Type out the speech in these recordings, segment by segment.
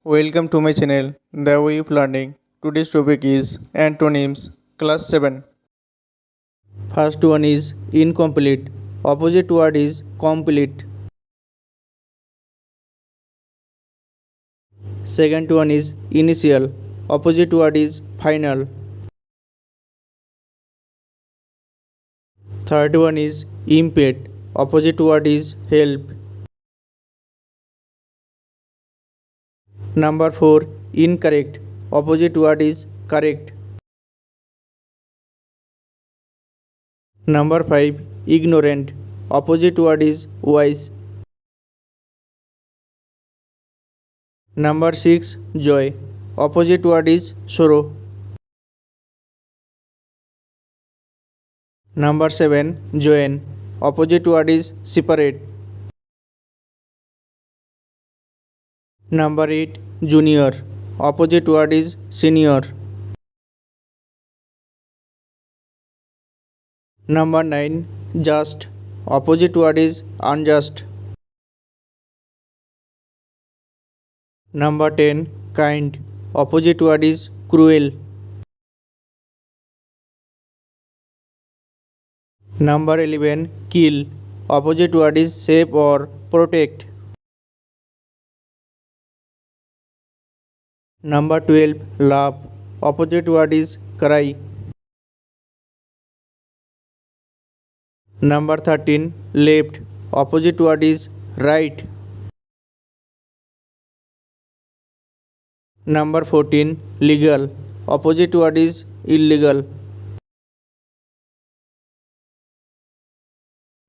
Welcome to my channel, The Way of Learning. Today's topic is Antonyms, Class 7. First one is incomplete. Opposite word is complete. Second one is initial. Opposite word is final. Third one is impede. Opposite word is help. Number 4, incorrect. Opposite word is correct. Number 5, ignorant. Opposite word is wise. Number 6, joy. Opposite word is sorrow. Number 7, join. Opposite word is separate. Number 8, junior. Opposite word is senior. Number 9, just. Opposite word is unjust. Number 10, kind. Opposite word is cruel. Number 11, kill. Opposite word is save or protect. Number 12, laugh. Opposite word is cry. Number 13, left. Opposite word is right. Number 14, legal. Opposite word is illegal.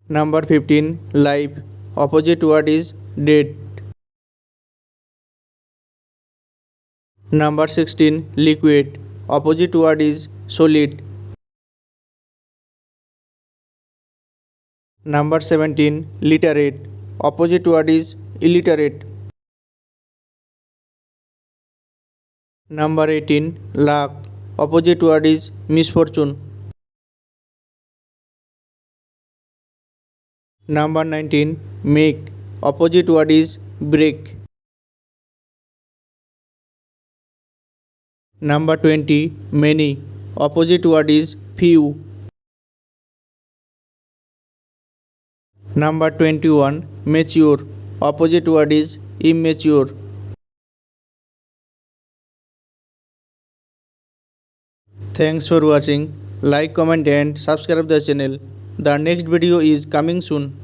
Number 15, life. Opposite word is dead. Number 16, liquid. Opposite word is solid. Number 17, literate. Opposite word is illiterate. Number 18, luck. Opposite word is misfortune. Number 19, make. Opposite word is break. Number 20, many. Opposite word is few. Number 21, mature. Opposite word is immature. Thanks for watching. Like, comment and subscribe the channel. The next video is coming soon.